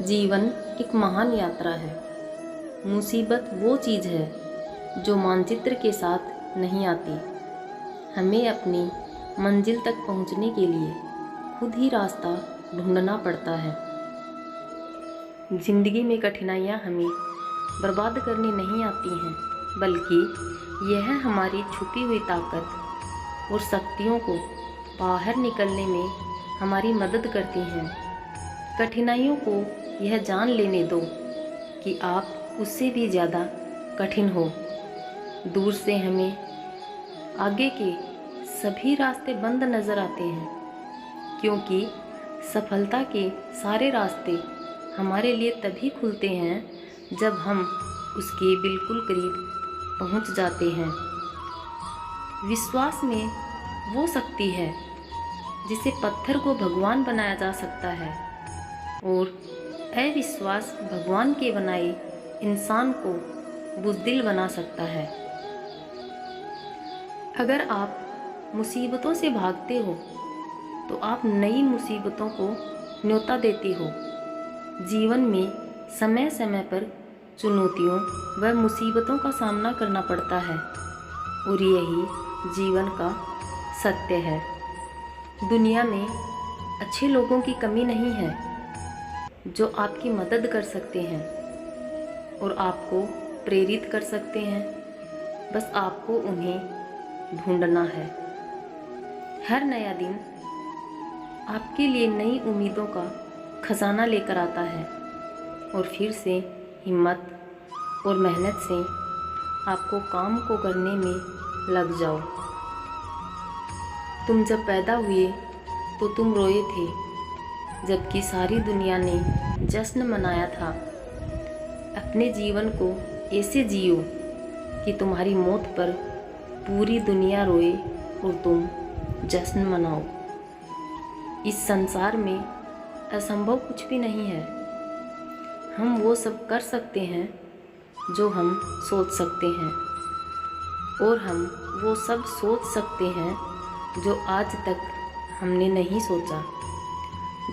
जीवन एक महान यात्रा है। मुसीबत वो चीज़ है जो मानचित्र के साथ नहीं आती। हमें अपनी मंजिल तक पहुंचने के लिए खुद ही रास्ता ढूंढना पड़ता है। जिंदगी में कठिनाइयाँ हमें बर्बाद करने नहीं आती हैं, बल्कि यह हमारी छुपी हुई ताकत और शक्तियों को बाहर निकलने में हमारी मदद करती हैं। कठिनाइयों को यह जान लेने दो कि आप उससे भी ज़्यादा कठिन हो। दूर से हमें आगे के सभी रास्ते बंद नज़र आते हैं, क्योंकि सफलता के सारे रास्ते हमारे लिए तभी खुलते हैं जब हम उसके बिल्कुल करीब पहुंच जाते हैं। विश्वास में वो शक्ति है जिसे पत्थर को भगवान बनाया जा सकता है, और अविश्वास भगवान के बनाए इंसान को बुज़दिल बना सकता है। अगर आप मुसीबतों से भागते हो तो आप नई मुसीबतों को न्योता देते हो। जीवन में समय समय पर चुनौतियों व मुसीबतों का सामना करना पड़ता है, और यही जीवन का सत्य है। दुनिया में अच्छे लोगों की कमी नहीं है जो आपकी मदद कर सकते हैं और आपको प्रेरित कर सकते हैं। बस आपको उन्हें ढूंढना है। हर नया दिन आपके लिए नई उम्मीदों का खजाना लेकर आता है, और फिर से हिम्मत और मेहनत से आपको काम को करने में लग जाओ। तुम जब पैदा हुए तो तुम रोए थे, जबकि सारी दुनिया ने जश्न मनाया था। अपने जीवन को ऐसे जियो कि तुम्हारी मौत पर पूरी दुनिया रोए और तुम जश्न मनाओ। इस संसार में असंभव कुछ भी नहीं है। हम वो सब कर सकते हैं जो हम सोच सकते हैं, और हम वो सब सोच सकते हैं जो आज तक हमने नहीं सोचा।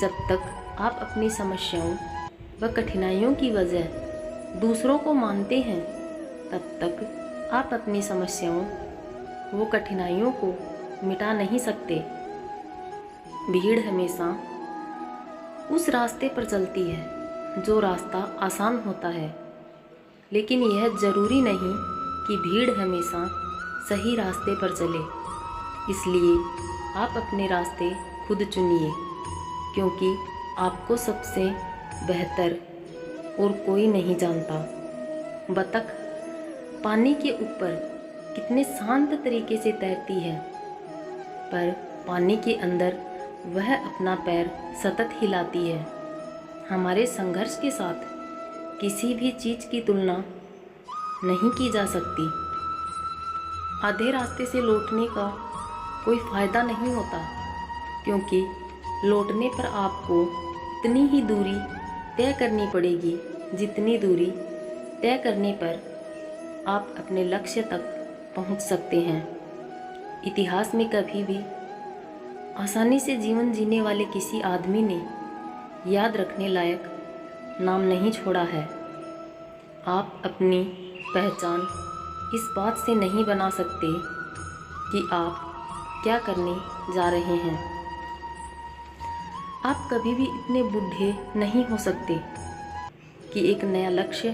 जब तक आप अपनी समस्याओं व कठिनाइयों की वजह दूसरों को मानते हैं, तब तक आप अपनी समस्याओं व कठिनाइयों को मिटा नहीं सकते। भीड़ हमेशा उस रास्ते पर चलती है जो रास्ता आसान होता है, लेकिन यह ज़रूरी नहीं कि भीड़ हमेशा सही रास्ते पर चले। इसलिए आप अपने रास्ते खुद चुनिए, क्योंकि आपको सबसे बेहतर और कोई नहीं जानता। बतख पानी के ऊपर कितने शांत तरीके से तैरती है, पर पानी के अंदर वह अपना पैर सतत हिलाती है। हमारे संघर्ष के साथ किसी भी चीज़ की तुलना नहीं की जा सकती। आधे रास्ते से लौटने का कोई फ़ायदा नहीं होता, क्योंकि लौटने पर आपको इतनी ही दूरी तय करनी पड़ेगी जितनी दूरी तय करने पर आप अपने लक्ष्य तक पहुंच सकते हैं। इतिहास में कभी भी आसानी से जीवन जीने वाले किसी आदमी ने याद रखने लायक नाम नहीं छोड़ा है। आप अपनी पहचान इस बात से नहीं बना सकते कि आप क्या करने जा रहे हैं। आप कभी भी इतने बूढ़े नहीं हो सकते कि एक नया लक्ष्य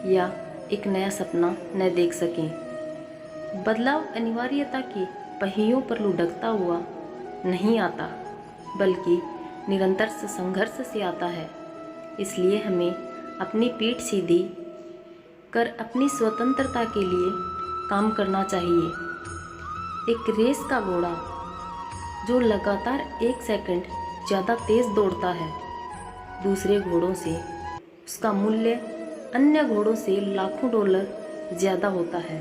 या एक नया सपना न देख सकें। बदलाव अनिवार्यता के पहियों पर लुढ़कता हुआ नहीं आता, बल्कि निरंतर संघर्ष से आता है। इसलिए हमें अपनी पीठ सीधी कर अपनी स्वतंत्रता के लिए काम करना चाहिए। एक रेस का घोड़ा जो लगातार 1 सेकंड ज़्यादा तेज़ दौड़ता है, दूसरे घोड़ों से उसका मूल्य अन्य घोड़ों से लाखों डॉलर ज़्यादा होता है।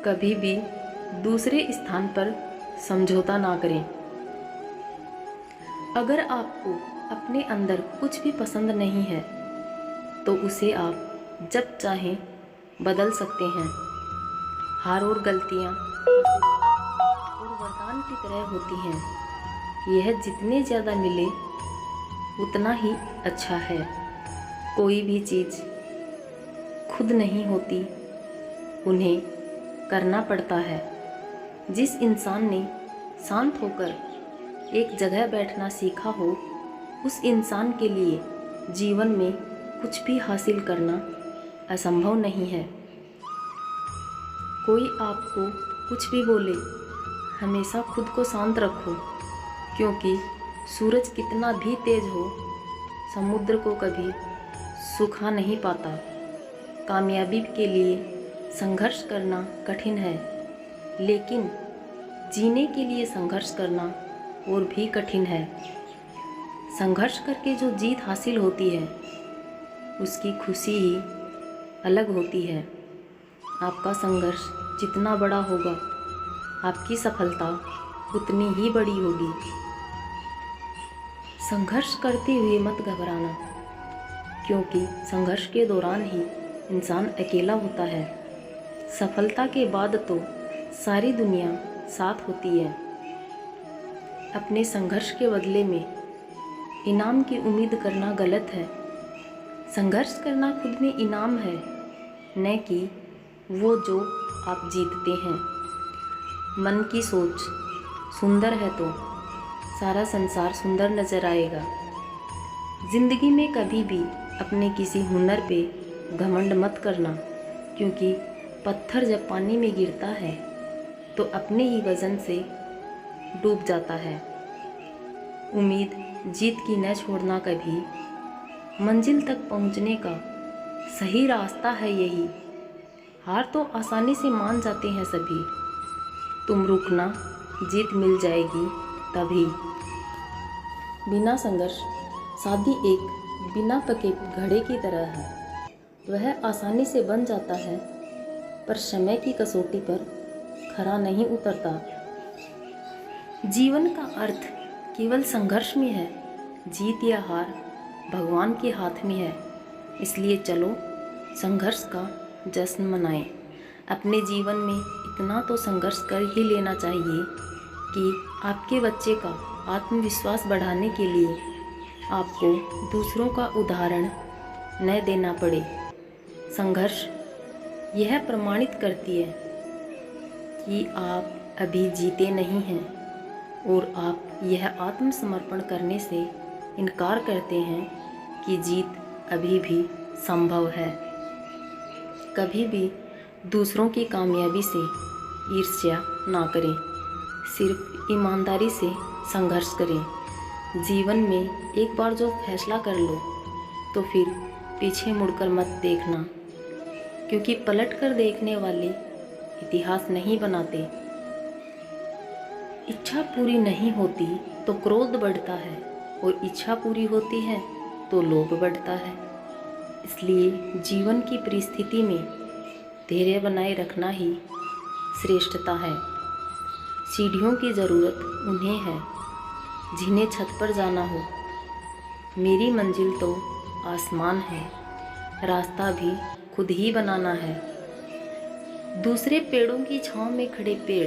कभी भी दूसरे स्थान पर समझौता ना करें। अगर आपको अपने अंदर कुछ भी पसंद नहीं है, तो उसे आप जब चाहें बदल सकते हैं। हार और गलतियाँ और वरदान की तरह होती हैं। यह जितने ज़्यादा मिले उतना ही अच्छा है। कोई भी चीज़ खुद नहीं होती, उन्हें करना पड़ता है। जिस इंसान ने शांत होकर एक जगह बैठना सीखा हो, उस इंसान के लिए जीवन में कुछ भी हासिल करना असंभव नहीं है। कोई आपको कुछ भी बोले, हमेशा खुद को शांत रखो, क्योंकि सूरज कितना भी तेज हो, समुद्र को कभी सुखा नहीं पाता। कामयाबी के लिए संघर्ष करना कठिन है, लेकिन जीने के लिए संघर्ष करना और भी कठिन है। संघर्ष करके जो जीत हासिल होती है, उसकी खुशी ही अलग होती है। आपका संघर्ष जितना बड़ा होगा, आपकी सफलता उतनी ही बड़ी होगी। संघर्ष करते हुए मत घबराना, क्योंकि संघर्ष के दौरान ही इंसान अकेला होता है। सफलता के बाद तो सारी दुनिया साथ होती है। अपने संघर्ष के बदले में इनाम की उम्मीद करना गलत है। संघर्ष करना खुद में इनाम है, न कि वो जो आप जीतते हैं। मन की सोच सुंदर है तो सारा संसार सुंदर नजर आएगा। जिंदगी में कभी भी अपने किसी हुनर पे घमंड मत करना, क्योंकि पत्थर जब पानी में गिरता है तो अपने ही वजन से डूब जाता है। उम्मीद जीत की न छोड़ना कभी, मंजिल तक पहुंचने का सही रास्ता है यही। हार तो आसानी से मान जाते हैं सभी, तुम रुकना, जीत मिल जाएगी तभी। बिना संघर्ष शादी एक बिना पके घड़े की तरह है। वह आसानी से बन जाता है, पर समय की कसौटी पर खरा नहीं उतरता। जीवन का अर्थ केवल संघर्ष में है। जीत या हार भगवान के हाथ में है। इसलिए चलो संघर्ष का जश्न मनाएं। अपने जीवन में इतना तो संघर्ष कर ही लेना चाहिए कि आपके बच्चे का आत्मविश्वास बढ़ाने के लिए आपको दूसरों का उदाहरण न देना पड़े। संघर्ष यह प्रमाणित करती है कि आप अभी जीते नहीं हैं, और आप यह आत्मसमर्पण करने से इनकार करते हैं कि जीत अभी भी संभव है। कभी भी दूसरों की कामयाबी से ईर्ष्या ना करें, सिर्फ ईमानदारी से संघर्ष करें। जीवन में एक बार जो फैसला कर लो तो फिर पीछे मुड़कर मत देखना, क्योंकि पलट कर देखने वाले इतिहास नहीं बनाते। इच्छा पूरी नहीं होती तो क्रोध बढ़ता है, और इच्छा पूरी होती है तो लोभ बढ़ता है। इसलिए जीवन की परिस्थिति में धैर्य बनाए रखना ही श्रेष्ठता है। सीढ़ियों की ज़रूरत उन्हें है जिन्हें छत पर जाना हो। मेरी मंजिल तो आसमान है, रास्ता भी खुद ही बनाना है। दूसरे पेड़ों की छांव में खड़े पेड़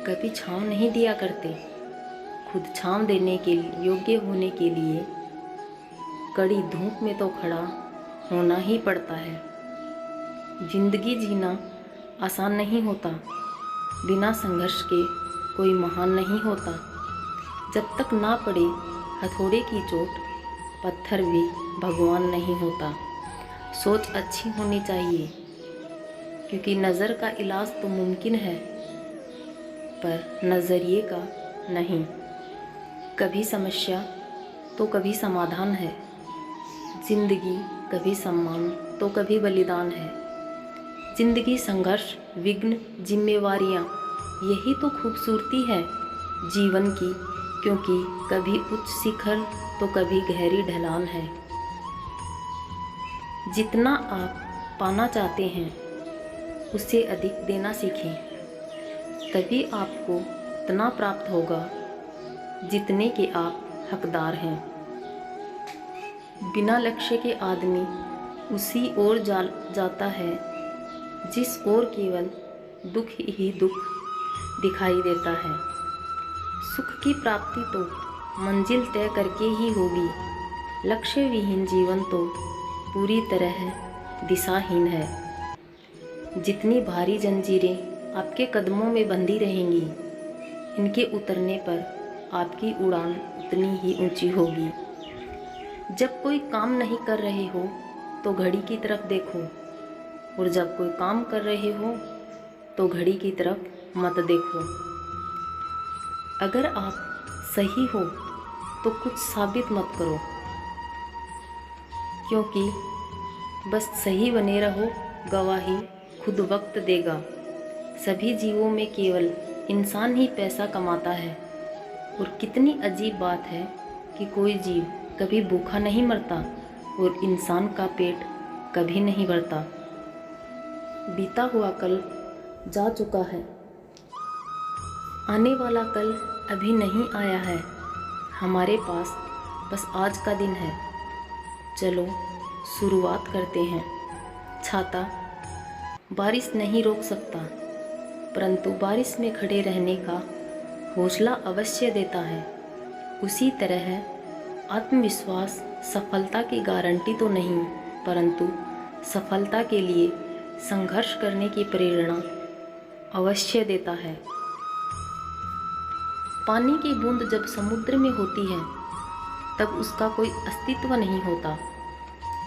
कभी छांव नहीं दिया करते। खुद छांव देने के योग्य होने के लिए कड़ी धूप में तो खड़ा होना ही पड़ता है। जिंदगी जीना आसान नहीं होता। बिना संघर्ष के कोई महान नहीं होता। जब तक ना पड़े हथौड़े की चोट, पत्थर भी भगवान नहीं होता। सोच अच्छी होनी चाहिए, क्योंकि नज़र का इलाज तो मुमकिन है, पर नज़रिए का नहीं। कभी समस्या तो कभी समाधान है। जिंदगी कभी सम्मान तो कभी बलिदान है। जिंदगी संघर्ष, विघ्न, जिम्मेवारियाँ, यही तो खूबसूरती है जीवन की, क्योंकि कभी उच्च शिखर तो कभी गहरी ढलान है। जितना आप पाना चाहते हैं उससे अधिक देना सीखें, तभी आपको उतना प्राप्त होगा जितने के आप हकदार हैं। बिना लक्ष्य के आदमी उसी ओर जाता है जिस ओर केवल दुख ही दुख दिखाई देता है। सुख की प्राप्ति तो मंजिल तय करके ही होगी। लक्ष्य विहीन जीवन तो पूरी तरह दिशाहीन है। जितनी भारी जंजीरें आपके कदमों में बंधी रहेंगी, इनके उतरने पर आपकी उड़ान उतनी ही ऊंची होगी। जब कोई काम नहीं कर रहे हो तो घड़ी की तरफ देखो, और जब कोई काम कर रहे हो तो घड़ी की तरफ मत देखो। अगर आप सही हो तो कुछ साबित मत करो, क्योंकि बस सही बने रहो, गवाही खुद वक्त देगा। सभी जीवों में केवल इंसान ही पैसा कमाता है, और कितनी अजीब बात है कि कोई जीव कभी भूखा नहीं मरता और इंसान का पेट कभी नहीं भरता। बीता हुआ कल जा चुका है, आने वाला कल अभी नहीं आया है। हमारे पास बस आज का दिन है। चलो शुरुआत करते हैं। छाता बारिश नहीं रोक सकता, परंतु बारिश में खड़े रहने का हौसला अवश्य देता है। उसी तरह आत्मविश्वास सफलता की गारंटी तो नहीं, परंतु सफलता के लिए संघर्ष करने की प्रेरणा अवश्य देता है। पानी की बूंद जब समुद्र में होती है तब उसका कोई अस्तित्व नहीं होता,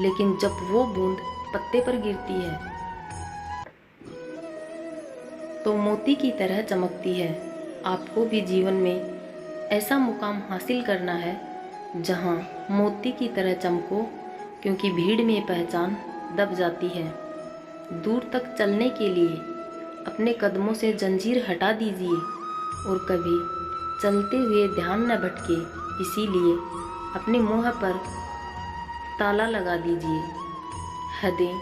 लेकिन जब वो बूंद पत्ते पर गिरती है तो मोती की तरह चमकती है। आपको भी जीवन में ऐसा मुकाम हासिल करना है जहां मोती की तरह चमको, क्योंकि भीड़ में पहचान दब जाती है। दूर तक चलने के लिए अपने कदमों से जंजीर हटा दीजिए, और कभी चलते हुए ध्यान न भटके, इसीलिए अपने मुंह पर ताला लगा दीजिए। हदें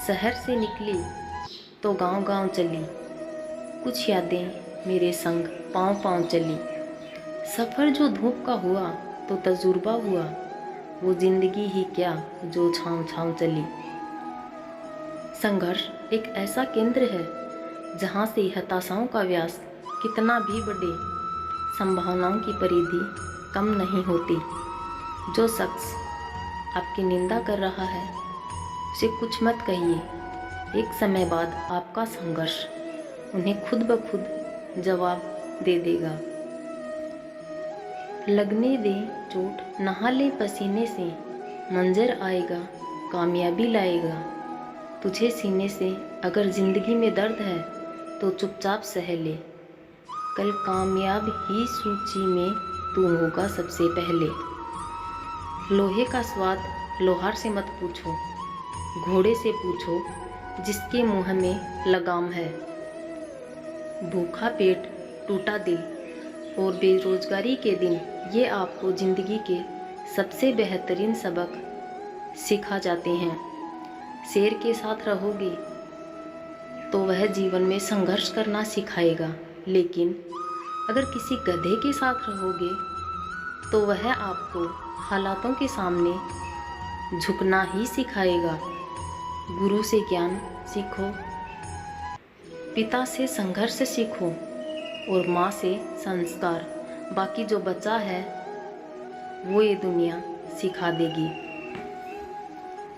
शहर से निकली तो गांव-गांव चली, कुछ यादें मेरे संग पाँव-पाँव चली। सफ़र जो धूप का हुआ तो तजुर्बा हुआ, वो जिंदगी ही क्या जो छाँव-छाँव चली। संघर्ष एक ऐसा केंद्र है जहाँ से हताशाओं का व्यास कितना भी बढ़े, संभावनाओं की परिधि कम नहीं होती। जो शख्स आपकी निंदा कर रहा है उसे कुछ मत कहिए। एक समय बाद आपका संघर्ष उन्हें खुद ब खुद जवाब दे देगा। लगने दे चोट, नहा ले पसीने से, मंजर आएगा कामयाबी लाएगा। तुझे सीने से अगर जिंदगी में दर्द है तो चुपचाप सह ले, कल कामयाब ही सूची में तू होगा सबसे पहले। लोहे का स्वाद लोहार से मत पूछो, घोड़े से पूछो जिसके मुंह में लगाम है। भूखा पेट, टूटा दिल और बेरोजगारी के दिन, ये आपको ज़िंदगी के सबसे बेहतरीन सबक सिखा जाते हैं। शेर के साथ रहोगे तो वह जीवन में संघर्ष करना सिखाएगा, लेकिन अगर किसी गधे के साथ रहोगे तो वह आपको हालातों के सामने झुकना ही सिखाएगा। गुरु से ज्ञान सीखो, पिता से संघर्ष सीखो और माँ से संस्कार। बाकी जो बचा है वो ये दुनिया सिखा देगी।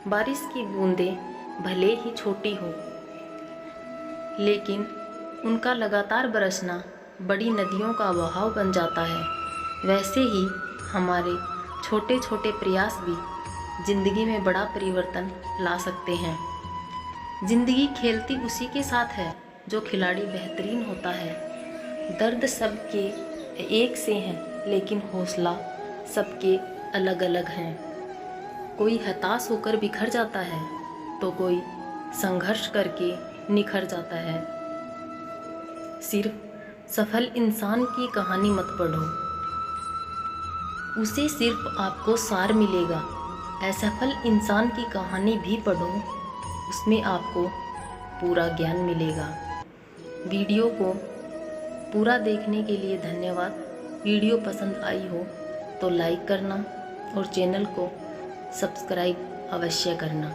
बारिश की बूंदें भले ही छोटी हो, लेकिन उनका लगातार बरसना बड़ी नदियों का बहाव बन जाता है। वैसे ही हमारे छोटे छोटे प्रयास भी जिंदगी में बड़ा परिवर्तन ला सकते हैं। जिंदगी खेलती उसी के साथ है जो खिलाड़ी बेहतरीन होता है। दर्द सबके एक से हैं, लेकिन हौसला सबके अलग अलग हैं। कोई हताश होकर बिखर जाता है तो कोई संघर्ष करके निखर जाता है। सिर्फ सफल इंसान की कहानी मत पढ़ो, उसे सिर्फ आपको सार मिलेगा। असफल इंसान की कहानी भी पढ़ो, उसमें आपको पूरा ज्ञान मिलेगा। वीडियो को पूरा देखने के लिए धन्यवाद। वीडियो पसंद आई हो तो लाइक करना और चैनल को सब्सक्राइब अवश्य करना।